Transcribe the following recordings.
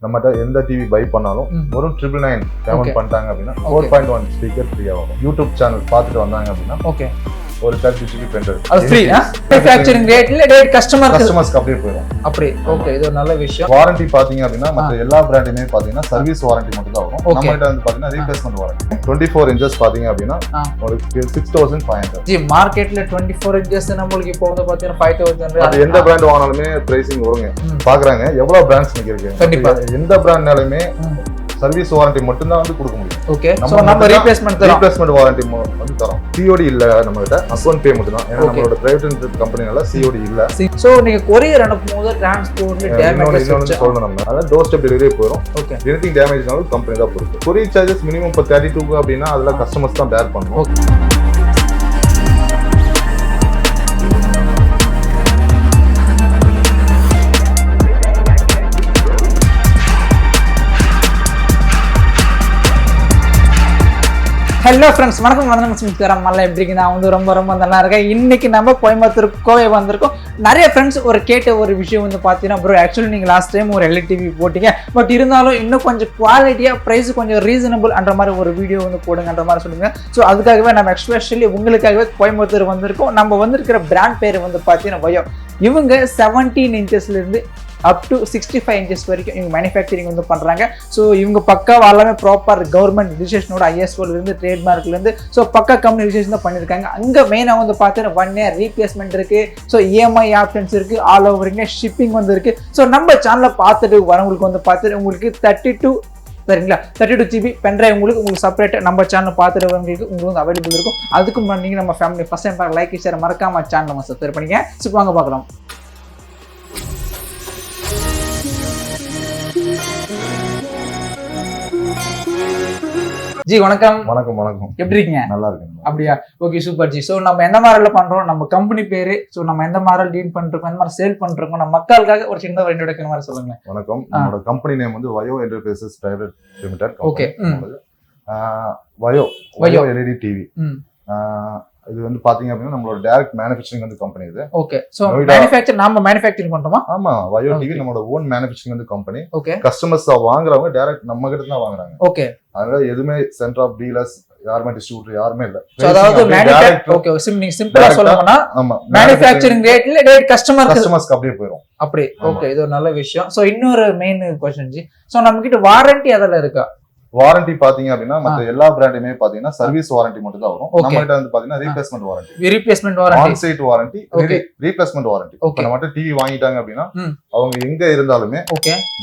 நம்மகிட்ட எந்த TV by பண்ணாலும் ஒரு 999 பேமெண்ட் பண்ணிட்டாங்க அப்படின்னா 4.1 ஸ்பீக்கர் ஃப்ரீயா வரும். யூடியூப் சேனல் பார்த்துட்டு வந்தாங்க அப்படின்னா ஓகே ஒரு 30 GB பென்ட்ரைவ் அது ஃப்ரீ. மேனுஃபேக்சரிங் ரேட்ல டேட் கஸ்டமர்ஸ்க்கு அப்படியே போயிடும். அப்படி ஓகே, இது ஒரு நல்ல விஷயம். வாரண்டி பாத்தீங்க அப்படின்னா மற்ற எல்லா பிராண்டுமே பாத்தீங்கன்னா சர்வீஸ் வாரண்டி மட்டும் தான் வரும். நம்ம கிட்ட வந்து பாத்தீங்கன்னா ரீப்ளேஸ்மென்ட் வாரண்டி 24 இன்ச்சஸ் பாத்தீங்க அப்படின்னா உங்களுக்கு 6500. ஜி மார்க்கெட்ல 24 இன்ச்சஸ் நம்மளுக்கு இப்போ வந்து பாத்தீங்கன்னா 5000. அது எந்த பிராண்ட் வாங்குனாலுமே பிரைசிங் வருங்க. பாக்குறாங்க எவ்வளவு பிராண்ட்ஸ் நிக்கிருக்கு. கண்டிப்பா எந்த பிராண்ட்னாலுமே சர்வீஸ் வாரண்டி மட்டும் தான் வந்து கொடுக்க முடியும். ஓகே, சோ நம்ம ரீப்ளேஸ்மென்ட் வாரண்டி வந்து தரோம். COD இல்ல நம்ம கிட்ட, அக்கவுண்ட் பே மட்டும் தான். ஏன்னா நம்மளோட பிரைவேட் லிமிடெட் கம்பெனினால COD இல்ல. சோ நீங்க கொரியர் அனுப்பும்போது டிரான்ஸ்போர்ட்ல டேமேஜ் சொல்லணும். நம்ம அத டோர் ஸ்டெப் டெலிவரி போறோம். ஓகே, எனிதிங் டேமேஜ்னாலும் கம்பெனி தான் பொறுப்பு. கொரியர் சார்ஜஸ் மினிமம் 32 அப்படினா அதெல்லாம் கஸ்டமர்ஸ் தான் பேர் பண்ணணும். ஓகே ஹலோ ஃப்ரெண்ட்ஸ், வணக்கம். நல்லா எப்படி இருக்கு? நான் வந்து ரொம்ப நல்லா இருக்கேன். இன்னைக்கு நம்ம கோயம்புத்தூர் கோவை வந்திருக்கோம். நிறைய ஃப்ரெண்ட்ஸ் கேட்ட ஒரு விஷயம் வந்து பார்த்தீங்கன்னா, ப்ரோ ஆக்சுவலி நீங்கள் லாஸ்ட் டைம் ஒரு LED டிவி போட்டீங்க, பட் இருந்தாலும் இன்னும் கொஞ்சம் குவாலிட்டியாக ப்ரைஸ் கொஞ்சம் ரீசனபிள் என்ற மாதிரி ஒரு வீடியோ வந்து போடுங்கன்ற மாதிரி சொல்லுங்க. ஸோ அதுக்காகவே நம்ம எஸ்பெஷலி உங்களுக்காகவே கோயம்புத்தூர் வந்திருக்கோம். நம்ம வந்திருக்கிற பிராண்ட் பேர் வந்து பார்த்தீங்கன்னா வயோ. இவங்க 17 இன்ச்சஸ்லேருந்து அப் டு 65 இன்ச்சஸ் வரைக்கும் இவங்க மேனுஃபேக்சரிங் வந்து பண்ணுறாங்க. ஸோ இவங்க பக்கா எல்லாமே ப்ராப்பர் கவர்மெண்ட் ரிஜிஸ்ட்ரேஷனோட ISOலேருந்து ட்ரேட்மார்க்லேருந்து ஸோ பக்கா கம்பெனி ரிஜிஸ்ட்ரேஷன் தான் பண்ணியிருக்காங்க. அங்கே மெயினாக வந்து பார்த்தீங்கன்னா 1 year ரீப்ளேஸ்மெண்ட் இருக்குது. ஸோ EMI ஆப்ஷன்ஸ் இருக்குது. ஆல் ஓவர் இந்தியா ஷிப்பிங் வந்து இருக்குது. ஸோ நம்ம சேனலை பார்த்துட்டு வரவங்களுக்கு வந்து பார்த்துட்டு உங்களுக்கு 32 GB பென்ட்ரைவ் உங்களுக்கு செப்பரேட் நம்ம சேனல் பார்த்துட்டு வரவங்களுக்கு உங்களுக்கு வந்து அவைலபிள் இருக்கும். அதுக்கு முன்னாடி நீங்கள் நம்ம ஃபேமிலி ஃபர்ஸ்ட் டைம் பார்க்க லைக் ஷேர் மறக்காம சேனல் நம்ம சப்ஸ்கிரைப் பண்ணிங்க. ஸோ வாங்க பார்க்கலாம். ஜி வணக்கம். வணக்கம். எப்படி இருக்கீங்க? நல்லா இருக்கேன். அப்படியா? Okay, super G. ஸோ நம்ம எந்த மாடல்ல பண்றோம், நம்ம கம்பெனி பேரு, ஸோ நம்ம எந்த மாடல் டீல் பண்றோம், எந்த மாதிரி சேல் பண்றோம், நம்ம மக்களுக்காக ஒரு சின்ன இன்ட்ரோடக்ஷன் மாதிரி சொல்லுங்க. வணக்கம். நம்மளோட கம்பெனி நேம் வந்து Vayo enterprises private limited. Okay, Vayo LED TV. இது வந்து பாத்தீங்க அப்படின்னா நம்மளோட டைரக்ட் மேனுஃபேக்சரிங் வந்து கம்பெனி இது. ஓகே, சோ நாம மேனுஃபேக்சரிங் பண்றோமா? ஆமா, வயோ டிவி நம்மளோட ஓன் மேனுஃபேக்சரிங் வந்து கம்பெனி. ஓகே, கஸ்டமர்ஸ் வாங்குறவங்க டைரக்ட் நம்ம கிட்ட தான் வாங்குறாங்க. ஓகே, அதனால எதுமே சென்டர் ஆஃப் டீலர்ஸ் யாருமே டிஸ்ட்ரிபியூட்டர் யாருமே இல்ல. அதாவது ஓகே, சிம்பிளா சொல்லணும்னா மேனுஃபேக்சரிங் ரேட்ல டைரக்ட் கஸ்டமர்ஸ்க்கு அப்படியே போயிடும். அப்படி ஓகே, இது ஒரு நல்ல விஷயம். சோ இன்னொரு மெயின் क्वेश्चन ஜி, சோ நம்ம கிட்ட வாரண்டி அதெல்லாம் இருக்கா? வாரண்டி பாத்தீங்க அப்படின்னா மற்ற எல்லா பிராண்டுமே பாத்தீங்கன்னா சர்வீஸ் வாரண்டி மட்டும் தான் வரும். நம்ம கிட்ட வந்து பாத்தீங்கன்னா replacement warranty on site warranty, replacement warranty. இப்ப நம்ம டிவி வாங்கிட்டாங்க அப்படின்னா அவங்க எங்க இருந்தாலுமே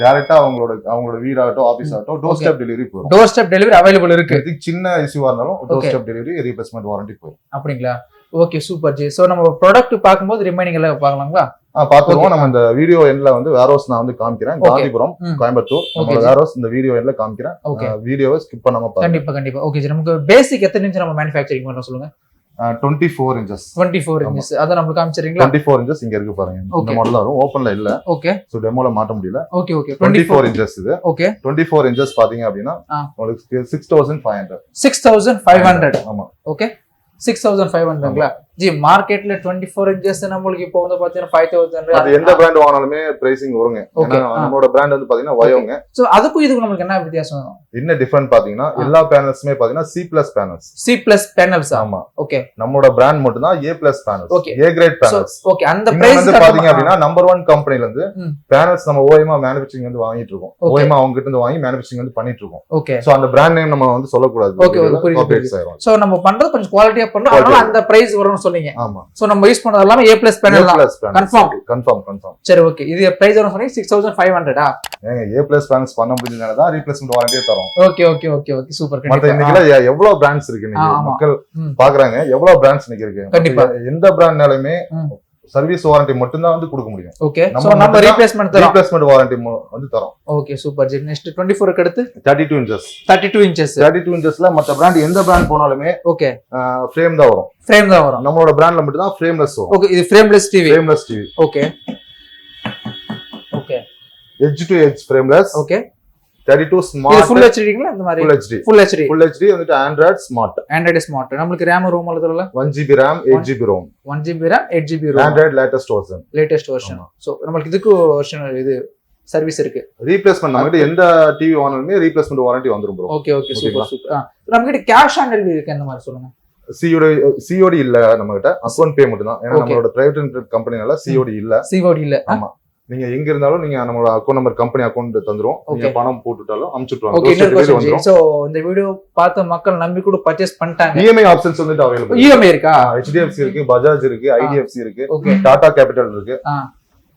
டைரக்டா அவங்களோட வீடாகட்டும் ஆபீஸ் ஆகட்டும் டோர் ஸ்டெப் டெலிவரி போகும். டோர் ஸ்டெப் டெலிவரி அவைலபிள் இருக்கு. இதுக்கு சின்ன இஷ்யூவா இருந்தாலும் door step delivery replacement warranty போகும். அப்படிங்களா? Okay, super G. சோ நம்ம ப்ராடக்ட் பாக்கும்போது ரிமைனிங் எல்லாம் பார்க்கலாங்களா? பாத்துருவோம். நம்ம இந்த வீடியோ எண்ட்ல வந்து வேர்ஹவுஸ் நான் வந்து காமிக்கிறேன். காந்திபுரம், கோயம்புத்தூர் நம்ம வேர்ஹவுஸ் இந்த வீடியோ எண்ட்ல காமிக்கிறேன். வீடியோவை ஸ்கிப் பண்ணாம பாருங்க. கண்டிப்பா. ஓகே ஜி, நமக்கு பேசிக் எத்தனை இன்ச் நம்ம மேனுஃபேக்சரிங் பண்றோம் சொல்லுங்க? 24 இன்ச்சஸ். 24 இன்ச்சஸ் அத நமக்கு காமிச்சறீங்களா? 24 இன்ச்சஸ் இங்க இருக்கு பாருங்க. இந்த மாடல் வரும். ஓபன்ல இல்ல. ஓகே, சோ டெமோல மாட்ட முடியல. ஓகே 24 இன்ச்சஸ் இது. ஓகே, 24 இன்ச்சஸ் பாத்தீங்க அப்படினா உங்களுக்கு 6500. 6500. ஆமா. ஓகே, 6500ங்களா? ஜி மார்க்கெட்ல 24 இன்ச்சஸ் நம்மளுக்கு இப்போ வந்து பாத்தீங்கன்னா 5000. அது எந்த பிராண்ட் வாங்குனாலுமே பிரைசிங் வருங்க. நம்மளோட பிராண்ட் வந்து பாத்தீங்கன்னா வயோங்க. சோ அதுக்கு இதுக்கு நமக்கு என்ன வித்தியாசம்? என்ன டிஃபரன்ஸ் பாத்தீங்கன்னா எல்லா பேனல்ஸ்மே பாத்தீங்கன்னா C+ பேனல்ஸ். ஆமா. ஓகே, நம்மளோட பிராண்ட் மட்டும் தான் A+ panels. A grade panels. Okay, அந்த பிரைஸ் வந்து பாத்தீங்க அப்படினா நம்பர் 1 கம்பெனில இருந்து பேனல்ஸ் நம்ம OEMA மேனுஃபேக்சரிங் வந்து வாங்கிட்டு இருக்கோம். OEMA அவங்க கிட்ட இருந்து வாங்கி மேனுஃபேக்சரிங் வந்து பண்ணிட்டு இருக்கோம். ஓகே, சோ அந்த பிராண்ட் நேம் நம்ம வந்து சொல்ல கூடாது. ஓகே, சோ நம்ம பண்றது கொஞ்சம் குவாலிட்டியா பண்ணனும். அதனால அந்த பிரைஸ் வரும்னு சொல்றீங்க. ஆமா. சோ நம்ம யூஸ் பண்றது எல்லாமே A+ பேனல் தான். கன்ஃபார்ம். சரி, ஓகே. இது பிரைஸ் வரும் சொன்னீங்க 6500. ஏங்க A+ பேனல்ஸ் பண்ண முடிஞ்சதுனால தான் ரீப்ளேஸ்மென்ட் வாரண்டியே தரோம். Okay, super. மத்த இன்னைக்கு எவ்வளவு பிராண்ட்ஸ் இருக்கு இன்னைக்கு மக்கள் பாக்குறாங்க. எவ்வளவு பிராண்ட்ஸ் இன்னைக்கு இருக்கு. கண்டிப்பா எந்த பிராண்ட்னாலுமே சர்வீஸ் வாரண்டி மட்டும் தான் வந்து கொடுக்க முடியும். ஓகே, சோ நம்ம ரீப்ளேஸ்மென்ட் வாரண்டி வந்து தரோம். Okay, super G. நெக்ஸ்ட் 24 க்கு அடுத்து 32 இன்ச்சஸ்ல மத்த பிராண்ட் எந்த பிராண்ட் போனாலுமே ஓகே ஃப்ரேம் தான் வரும். நம்மளோட பிராண்ட்ல மட்டும் தான் ஃப்ரேம்லெஸ் வரும். ஓகே, இது frameless TV. Okay, edge to edge frameless. Okay, 32 smart. Full ஹெச்டிங்களா? அந்த மாதிரி ஃபுல் ஹெச்டி வந்துட்டு ஆண்ட்ராய்டு ஸ்மார்ட். நமக்கு RAM ரோம் அளவுல 1 GB RAM 8 GB ROM. 1 GB RAM 8 GB ROM. Android latest version. So நமக்கு இதுக்கு வெர்ஷன் இது சர்வீஸ் இருக்கு. ரீப்ளேஸ்மெண்ட் நம்ம கிட்ட எந்த டிவி வாங்கினாலுமே ரீப்ளேஸ்மெண்ட் வாரண்டி வந்துரும் bro. Okay okay super super. நம்ம கிட்ட கேஷ் ஆன் டெலிவரி இருக்கு, அந்த மாதிரி சொல்லுங்க. சிஓடி இல்ல நம்ம கிட்ட, அக்கௌண்ட் பே மட்டும் தான். ஏன்னா நம்மளோட பிரைவேட் லிமிடெட் கம்பெனினால சிஓடி இல்ல. ஆமா, நீங்க எங்க இருந்தாலும் நீங்க நம்மளோட அக்கௌண்ட் நம்பர் கம்பெனி அக்கௌண்ட் தந்துரும், நீங்க பணம் போட்டுட்டாலும் அனுப்பிச்சுட்டுவாங்க. சோ இந்த வீடியோ பார்த்த மக்கள் நம்பி கூட பர்ச்சேஸ் பண்ணிட்டாங்க. இஎம்ஐ ஆப்ஷன்ஸ் வந்துட்டு அவைலபிள். இஎம்ஐ இருக்கா? HDFC இருக்கு, பஜாஜ் இருக்கு, IDFC இருக்கு, டாடா கேபிட்டல் இருக்கு.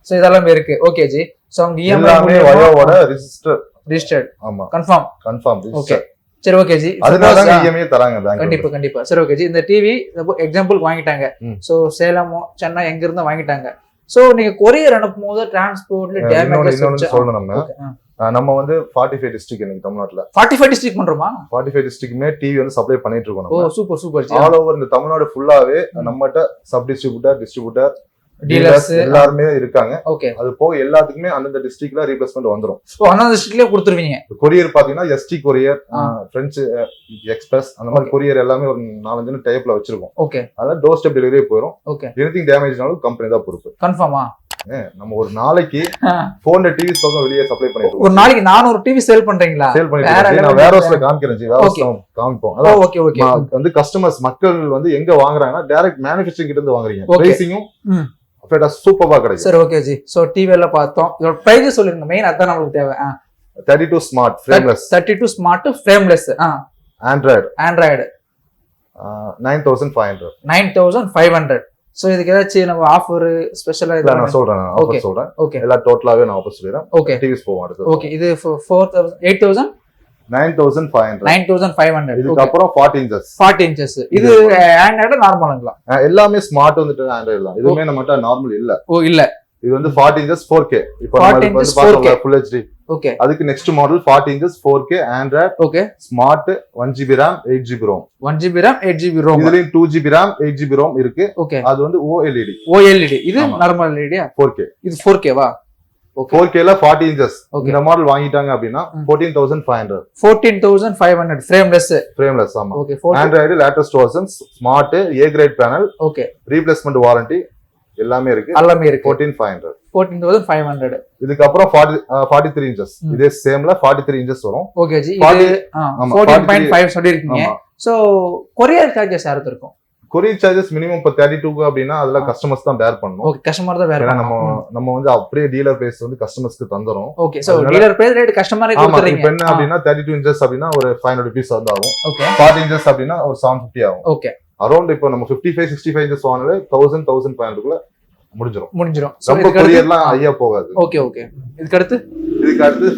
சோ இதெல்லாம் இருக்கு. Okay G. சோ அந்த இஎம்ஐ எல்லாமே வயோவோட ரெஜிஸ்டர்ட். ஆமா, கன்ஃபார்ம். ஓகே சரி ஓகே ஜி. அதனால இஎம்ஐ தராங்க பேங்க். கண்டிப்பா. சரி ஓகே ஜி. இந்த டிவி எக்ஸாம்பிள் வாங்கிட்டாங்க. சோ சேலமோ சென்னை எங்க இருந்தா வாங்கிட்டாங்க. சோ நீங்க கொரியர் அனுப்பும்போது டிரான்ஸ்போர்ட்ல டேமேஜ் சொல்லணும். நம்ம வந்து 45 டிஸ்ட்ரிக்ட் இன்னைக்கு தமிழ்நாட்டுல 45 டிஸ்ட்ரிக்ட் பண்றோமா? 45 டிஸ்ட்ரிக்ட்மே டிவி வந்து சப்ளை பண்ணிட்டு இருக்கோம். ஓ சூப்பர். ஆல் ஓவர் இந்த தமிழ்நாடு ஃபுல்லாவே நம்மகிட்ட சப் டிஸ்ட்ரிபியூட்டர் டீலர்ஸ் எல்லாருமே இருக்காங்க. ஓகே, அது போக எல்லாத்துக்குமே அந்தந்த டிஸ்ட்ரிக்ட்ல ரீப்ளேஸ்மெண்ட் வந்துரும். சோ அந்தந்த டிஸ்ட்ரிக்ட்லயே கொடுத்துருவீங்க. கொரியர் பாத்தீங்கன்னா எஸ்டி கொரியர், பிரெஞ்சு எக்ஸ்பிரஸ், அந்த மாதிரி கொரியர் எல்லாமே ஒரு 4-5 டைப்ல வச்சிருக்கோம். ஓகே, அதான் டோர் ஸ்டெப் டெலிவரியே போயிடும். ஓகே, எனிதிங் டேமேஜ்னாலும் கம்பெனி தான் பொறுப்பு. கன்ஃபார்மா? நம்ம ஒரு நாளைக்கு 400 டிவிஸ் பக்கம் வெளியே சப்ளை பண்ணிருக்கோம். ஒரு நாளைக்கு 400 டிவி சேல் பண்றீங்களா? சேல் பண்ணிருக்கோம். நான் வேர் ஹவுஸ்ல காமிக்கிறேன் ஜி, வேர் ஹவுஸ்ல காமிப்போம். அதான் ஓகே ஓகே. வந்து கஸ்டமர்ஸ் மக்கள் வந்து எங்க வாங்குறாங்கன்னா டைரக்ட் மேனுஃபேக்சரிங் கிட்ட இருந்து வாங்குறீங்க. பிரைசிங்கும் சூப்பரா கிடைக்கும். சரி ஓகே ஜி. சோ டிவி எல்லாம் பார்த்தோம். இதோட பிரைஸ் சொல்லுங்க, மெயின் அதான் நமக்கு தேவை. 32 smart frameless. 32 smart frameless. Android 9500. 9500. So இதுக்கு ஏதாச்சும் நம்ம ஆஃபர் ஸ்பெஷலா இல்ல? நான் சொல்றேன், ஆஃபர் சொல்றேன். ஓகே, எல்லா டோட்டலாவே நான் ஆஃபர் சொல்றேன். ஓகே, டிவிஸ் போவோம் அடுத்து. ஓகே, இது 4000 8000 9500. இதுக்கு அப்புறம் 40 inches. இது ஆண்ட்ராய்டு நார்மலுங்களா? எல்லாமே ஸ்மார்ட் வந்துட்டு ஆண்ட்ராய்டு தான். இதுவுமே நம்மட்ட நார்மல் இல்ல. ஓ இல்ல, இது வந்து 40 inches 4K. இப்போ நம்ம வந்து பார்த்தோம் full HD. ஓகே, அதுக்கு next model 40 inches 4K Android. Okay, smart 1GB RAM 8GB ROM. 1GB RAM 8GB ROM. இதுலயும் 2GB RAM 8GB ROM இருக்கு. ஓகே, அது வந்து OLED. இது நார்மல் LED. 4K. இது 4K வா? 4K ல 40 inches. இந்த மாடல் வாங்கிட்டாங்க அப்படின்னா 14500. 14500 ஃப்ரேம்லெஸ். ஆமா. Okay, Android latest versions, smart A grade panel. Okay, replacement warranty எல்லாமே இருக்கு. 14500. 14500. இதுக்கு அப்புறம் 43 inches. இதே சேம்ல 43 inches வரும். ஓகே ஜி. இது 14.5 சொல்லிருக்கீங்க. சோ கொரியர் சார்ஜஸ் யாருக்கு இருக்கும்? கொரியர் சார்ஜஸ் மினிமம் இப்போ 32 அப்படின்னா அதெல்லாம் கஸ்டமர்ஸ் தான் பேர் பண்ணணும். ஓகே, கஸ்டமர் தான் பேர் பண்ணணும். நம்ம வந்து அப்படியே டீலர் பிரைஸ் வந்து கஸ்டமர்ஸ்க்கு தந்துறோம். Okay, so dealer price rate கஸ்டமரே கொடுத்துறீங்க. இப்போ என்ன அப்படின்னா 32 inches அப்படின்னா ஒரு 500 rupees வந்து ஆகும். ஓகே, 40 inches அப்படின்னா ஒரு 750 ஆகும். ஓகே, அரௌண்ட் இப்போ நம்ம 55-65 inches வாங்கினாலே 1000-1500 குள்ள முடிஞ்சிரும். ரொம்ப கொரியர்லாம் ஐயா போகாது. Okay okay. இதுக்கு அடுத்து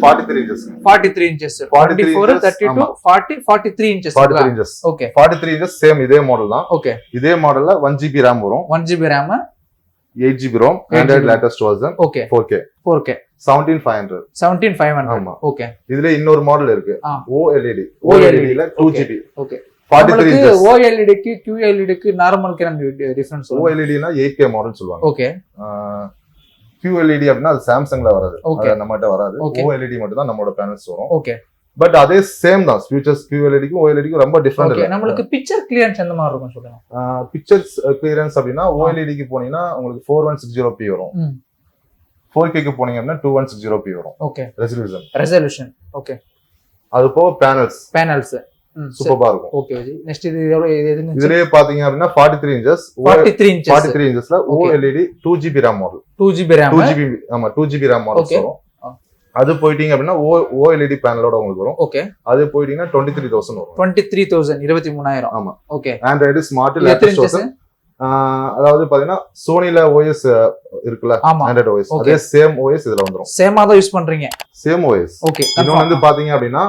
43 inches. 43 inches. 24 32 40 43 inches. 43 inches. Okay, 43 inches same இதே மாடல் தான். ஓகே, இதே மாடல்ல 1GB RAM வரும். 1GB RAM 8GB ROM Android latest version. Okay, 4K 17500. 17500. Okay, இதுல இன்னொரு மாடல் இருக்கு. OLED ல 2GB. Okay, 43 inches. OLED க்கு QLED க்கு நார்மலுக்கு நம்ம டிஃபரன்ஸ் சொல்லுங்க. OLED னா 8K மாடல் சொல்லுவாங்க. ஓகே, QLED அப்படின்னா அது சாம்சங்ல வராது, அது நம்மகிட்ட வராது. OLED மட்டும் தான் நம்மளோட பேனல்ஸ் வரும். ஓகே, பட் அதே சேம் தான். ஃபியூச்சர்ஸ் QLED க்கும் OLED க்கும் ரொம்ப டிஃபரண்ட் இருக்கு. நமக்கு பிக்சர் கிளியரன்ஸ் எந்த மாதிரி இருக்கும் சொல்லுங்க. பிக்சர்ஸ் கிளியரன்ஸ் அப்படின்னா OLED க்கு போனீங்கன்னா உங்களுக்கு 4160p வரும். 4K க்கு போனீங்க அப்படின்னா 2160p வரும். Okay, resolution. ஓகே, அது போக பேனல்ஸ் சூப்பரா இருக்கும். Okay G. நெக்ஸ்ட் இது எவ்வளவு? இதுலயே பாத்தீங்க அப்படின்னா 43 inches. 43 inchல OLED 2GB RAM model. 2GB ஆமா 2GB RAM மாடல் வரும். அது போயிட்டீங்க அப்படின்னா OLED பேனலோட உங்களுக்கு வரும். ஓகே, அது போயிட்டீங்கன்னா 23000 வரும். 23000 23000. ஆமா. Okay, Android smart latest version. அதாவது பாத்தீங்கன்னா சோனில OS இருக்குல்ல, ஆண்ட்ராய்டு OS அதே சேம் OS இதுல வந்துரும். சேமா தான் யூஸ் பண்றீங்க? Same OS. ஓகே, இன்னொன்னு வந்து பாத்தீங்க அப்படின்னா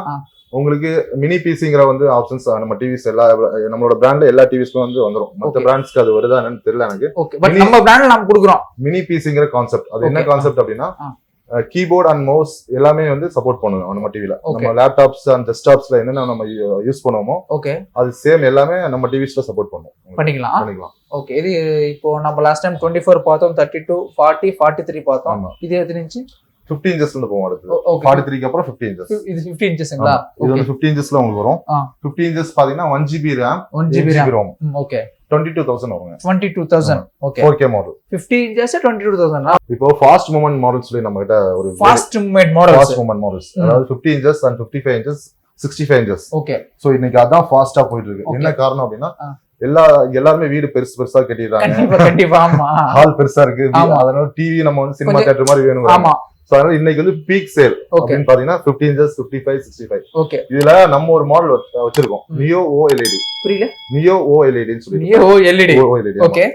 உங்களுக்கு மினி பிசிங்கிற வந்து ஆப்ஷன்ஸ் நம்ம டிவிஸ் எல்லா நம்மளோட பிராண்ட்ல எல்லா டிவிஸ்க்கும் வந்து வந்துரும். மத்த பிராண்ட்ஸ்க்கு அது வருதா என்னன்னு தெரியல எனக்கு. ஓகே, பட் நம்ம பிராண்ட்ல நாம கொடுக்குறோம் மினி பிசிங்கிற கான்செப்ட். அது என்ன கான்செப்ட் அப்படின்னா கீபோர்ட் அண்ட் மவுஸ் எல்லாமே வந்து சப்போர்ட் பண்ணுவோம் நம்ம டிவில. நம்ம லேப்டாப்ஸ் அண்ட் டெஸ்க்டாப்ஸ்ல என்னென்ன நம்ம யூஸ் பண்ணுவோமோ ஓகே அது சேம் எல்லாமே நம்ம டிவிஸ்ல சப்போர்ட் பண்ணிக்கலாம். ஓகே, இது இப்போ நம்ம லாஸ்ட் டைம் 24 பார்த்தோம், 32 40 43 பார்த்தோம். இது எத்தனை இன்ச்? 15 inches ல போவோம். அடுத்து 43 க்கு அப்புறம் 15 inches. இது 15 inchங்களா? இது வந்து 15 inches ல உங்களுக்கு வரும். 15 inches பாத்தீங்கன்னா 1GB RAM 1GB ROM. Okay, 22,000 வருங்க. 22,000. ஓகே. 4K model. 50 inches 22,000. இப்போ ஃபாஸ்ட் மூவ்மெண்ட் மாடல்ஸ் சொல்லி நம்ம கிட்ட ஒரு fast movement models. Fast movement models. அதாவது 50 inches and 55 inches, 65 inches. Okay. So இன்னைக்கு அதான் ஃபாஸ்டா போயிட்டு இருக்கு. என்ன காரணம் அப்படின்னா எல்லாருமே வீடு பெருசா கட்டிடுறாங்க. கண்டிப்பா. ஆமா. ஹால் பெருசா இருக்கு. அதனால டிவி நம்ம வந்து சினிமா தியேட்டர் மாதிரி வேணும். ஆமா. சோ அதனால இன்னைக்கு வந்து பீக் சேல் அப்படின்னு பாத்தீங்கன்னா 50 inches, 55, 65. ஓகே. இதுல நம்ம ஒரு மாடல் வச்சிருக்கோம். Neo OLED. புரியல? நியோ OLED னு சொல்லி. Neo OLED. ஓகே.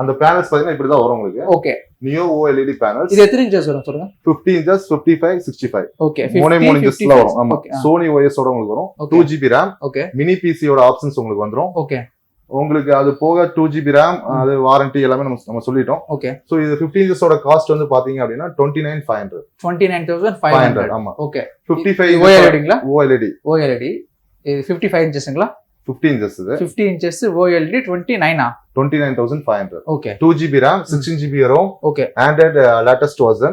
அந்த பேனல்ஸ் பாத்தீங்கன்னா இப்படி தான் வரும் உங்களுக்கு. ஓகே. Neo OLED panels. இது எத்தனை இன்ச்சஸ் வரும் சொல்லுங்க? 50 inches, 55, 65. ஓகே. 3 inchesல வரும். ஆமா. Sony OS ஓட உங்களுக்கு வரும். 2GB RAM. Okay. Mini PC ஓட ஆப்ஷன்ஸ் உங்களுக்கு வந்துரும். ஓகே. உங்களுக்கு அது போக 2GB RAM, அது வாரண்டி எல்லாமே நம்ம சொல்லிட்டோம். ஓகே. சோ இது 50 inches ஓட காஸ்ட் வந்து பாத்தீங்க அப்படினா 29,500. 29,500. ஆமா. ஓகே. 55 OLEDங்களா? OLED. இது 55 inchesங்களா? 50 inches இது. 50 inches OLED 29 29,500. Okay. 2GB RAM, 16GB ROM. Okay. Android latest version.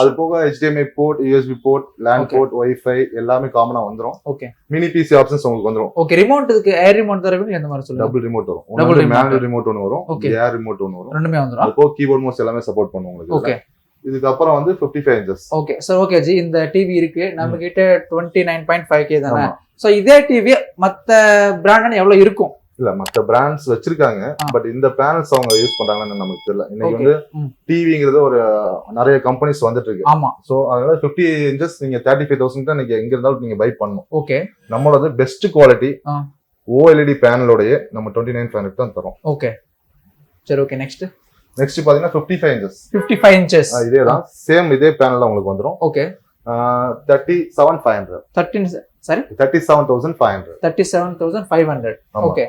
அது போக HDMI port, USB port, LAN port, Wi-Fi எல்லாமே காமனா வந்துரும். ஓகே. மினி PC ஆப்ஷன்ஸ் உங்களுக்கு வந்துரும். ஓகே. ரிமோட்க்கு ஏர் ரிமோட் தரவீங்க எந்த மாதிரி சொல்லுங்க? டபுள் ரிமோட் வரும். ஒன்னு மேனுவல் ரிமோட் ஒன்னு வரும். ஏர் ரிமோட் ஒன்னு வரும். ரெண்டுமே வந்துரும். அது போக கீபோர்ட் மவுஸ் எல்லாமே சப்போர்ட் பண்ணும் உங்களுக்கு. ஓகே. இதுக்கு அப்புறம் வந்து 55 inches. Okay. So okay G, இந்த டிவி இருக்கு நம்ம கிட்ட 29.5K தானே. சோ இதே டிவி மத்த பிராண்ட் எவ்வளவு இருக்கும்? இல்ல மத்த பிராண்ட்ஸ் வச்சிருக்காங்க. பட் இந்த பேனல்ஸ் அவங்க யூஸ் பண்றாங்கன்னு நமக்கு தெரியல. இன்னைக்கு வந்து டிவிங்கிறது ஒரு நிறைய கம்பெனிஸ் வந்துட்டு இருக்கு. ஆமா. சோ அதனால 50 inches நீங்க 35,000 தான் நீங்க எங்க இருந்தாலும் நீங்க பை பண்ணணும். ஓகே. நம்மளோட பெஸ்ட் குவாலிட்டி OLED பேனலோடயே நம்ம 29,500 தான் தரோம். ஓகே. சரி ஓகே. நெக்ஸ்ட் பாத்தீங்கன்னா 55 inches. 55 inches. இதேதான் சேம் இதே பேனல்ல உங்களுக்கு வந்துரும். ஓகே. 37,500. 37,500. 37,500. ஓகே.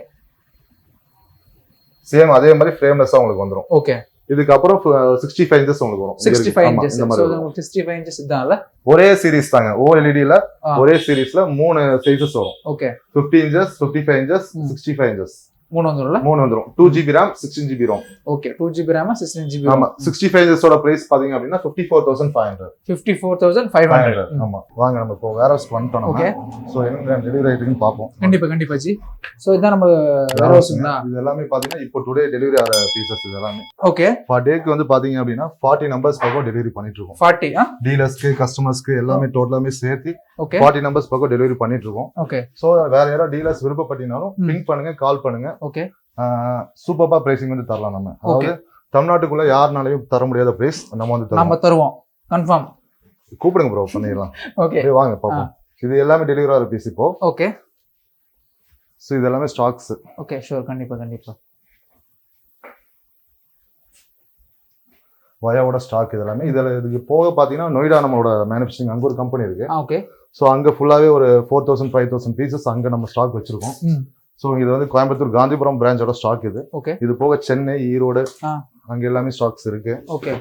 சேம் அதே மாதிரி ஃப்ரேம்லெஸ்ஸா உங்களுக்கு வந்துரும். ஓகே. இதுக்கு அப்புறம் 65 inches உங்களுக்கு வரும். 65 inches. சோ 65 inches இதால ஒரே சீரிஸ் தாங்க. OLED ல ஒரே சீரிஸ்ல 3 சைஸஸ் வரும். ஓகே. 50 inches, 55 inches, 65 inches. 3 வந்துரும்ல? 3 வந்துரும். 2GB RAM, 16GB ROM. Okay. 2GB RAM, 16GB ஆமா. 65 inches ஓட பிரைஸ் பாத்தீங்க அப்படினா 54,500. 54,500. ஆமா. வாங்க நம்ம இப்போ வேர் ஹவுஸ்க்கு வந்துட்டோம். ஓகே. சோ என்ன டெலிவரி ஆயிட்டுன்னு பாப்போம். கண்டிப்பா ஜி. சோ இதான் நம்ம வேர் ஹவுஸ்ங்களா? இது எல்லாமே பாத்தீங்கன்னா இப்போ டுடே டெலிவரி ஆற பீசஸ் இது எல்லாமே. ஓகே. பர் டேக்கு வந்து பாத்தீங்க அப்படினா 40 நம்பர்ஸ் பக்கம் டெலிவரி பண்ணிட்டு இருக்கோம். 40 டீலர்ஸ்க்கு கஸ்டமர்ஸ்க்கு எல்லாமே டோட்டலாமே சேர்த்து ஓகே 40 நம்பர்ஸ் பக்கம் டெலிவரி பண்ணிட்டு இருக்கோம். ஓகே. சோ வேற யாராவது டீலர்ஸ் விருப்பப்பட்டீங்கனாலும் பிங் பண்ணுங்க, கால் பண்ணுங்க. ஓகே. சூப்பர்பா பிரைசிங் வந்து தரலாம் நம்ம. அதாவது தமிழ்நாட்டுக்குள்ள யாருனாலையும் தர முடியாத பிரைஸ் நம்ம வந்து தருவோம். கன்ஃபார்ம். கூப்பிடுங்க ப்ரோ, பண்ணிடலாம். ஓகே. வாங்க பாப்போம். இது எல்லாமே டெலிவரி ஆகிற பீஸ் இப்போ. ஓகே. சோ இது எல்லாமே ஸ்டாக்ஸ். Okay sure. கண்டிப்பா வயாவோட ஸ்டாக் இது எல்லாமே. இதுக்கு போக பாத்தீங்கன்னா நொய்டா நம்மளோட மேனுஃபேக்சரிங் அங்க ஒரு கம்பெனி இருக்கு. ஓகே. சோ அங்க ஃபுல்லாவே ஒரு 4,000 5,000 பீசஸ் அங்க நம்ம ஸ்டாக் வச்சிருக்கோம். சோ இது வந்து கோயம்புத்தூர் காந்திபுரம் பிரான்ச்சோட ஸ்டாக் இது. ஓகே. இது போக சென்னை, ஈரோடு அங்க எல்லாமே ஸ்டாக்ஸ் இருக்கு. ஓகே.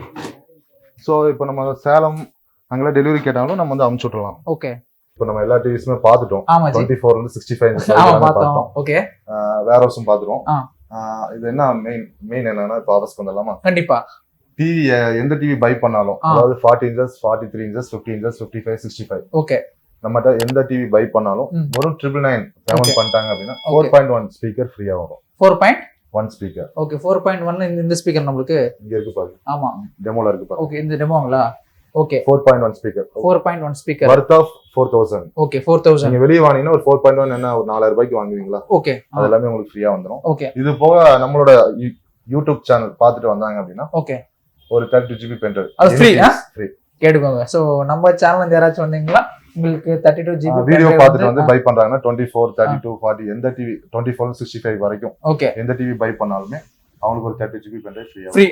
சோ இப்போ நம்ம சேலம் அங்கெல்லாம் டெலிவரி கேட்டாலும் நம்ம வந்து அனுப்பிச்சு விட்டுறலாம். ஓகே. இப்போ நம்ம எல்லா டிவிஸுமே பார்த்துட்டோம். 24 இருந்து 65 பார்த்தோம். ஓகே. வேர் ஹவுஸும் பார்த்துட்டோம். இது என்ன மெயின் என்னன்னா இப்போ ஆஃபர்ஸ்க்கு வந்துடலாமா? கண்டிப்பா. டிவி எந்த டிவி பை பண்ணாலும், அதாவது 40 inches, 43 inches, 50 inches, 55, 65. ஓகே. நம்மகிட்ட எந்த டிவி பை பண்ணாலும் வெறும் 999 பேமெண்ட் பண்ணிட்டாங்க அப்படின்னா 4.1 ஸ்பீக்கர் ஃப்ரீயா வரும். 4.1 ஸ்பீக்கர். ஓகே. 4.1 இந்த ஸ்பீக்கர் நம்மளுக்கு இங்க இருக்கு பாருங்க. ஆமா, டெமோல இருக்கு பாருங்க. ஓகே. இந்த டெமோங்களா? Okay. 4.1 speaker. 4.1 speaker worth of 4,000. Okay. 4,000. நீங்க வெளிய வாங்குனீங்கன்னா ஒரு 4.1 என்ன ஒரு 4000 ரூபாய்க்கு வாங்குவீங்களா? ஓகே. அது எல்லாமே உங்களுக்கு ஃப்ரீயா வந்துரும். ஓகே. இது போக நம்மளோட யூடியூப் சேனல் பார்த்துட்டு வந்தாங்க அப்படின்னா ஓகே ஒரு 32GB பென்ட்ரைவ் அது ஃப்ரீ. கேட்டுக்கோங்க. சோ நம்ம சேனல்ல இருந்து யாராச்சும் வந்தீங்களா உங்களுக்கு 32GB வீடியோ பார்த்துட்டு வந்து பை பண்றாங்கன்னா 24, 32, 40 எந்த டிவி 24, 65 வரைக்கும் ஓகே எந்த டிவி பை பண்ணாலுமே அவங்களுக்கு ஒரு 32GB pen drive free.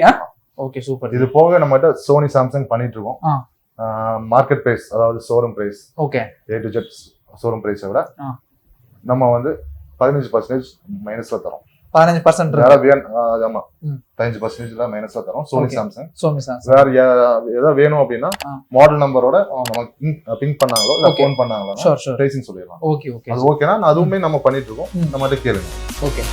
Okay super. இது போக நம்மகிட்ட சோனி, சாம்சங் பண்ணிட்டு இருக்கோம். மார்க்கெட் பிரைஸ் அதாவது showroom price okay A to Z showroom பிரைஸை விட நம்ம வந்து 15% மைனஸ்ல தரோம். 15% ஆமா 15% மைனஸ்ல தரோம். சோனி, சாம்சங் வேற ஏதாவது வேணும் அப்படின்னா மாடல் நம்பரோட நமக்கு பிங்க் பண்ணாங்களோ இல்ல ஃபோன் பண்ணாங்களோ பிரைசிங் சொல்லிடலாம். ஓகே ஓகே அது ஓகேனா அதுவுமே நம்ம பண்ணிட்டு இருக்கோம். நம்மகிட்ட கேளுங்க. ஓகே.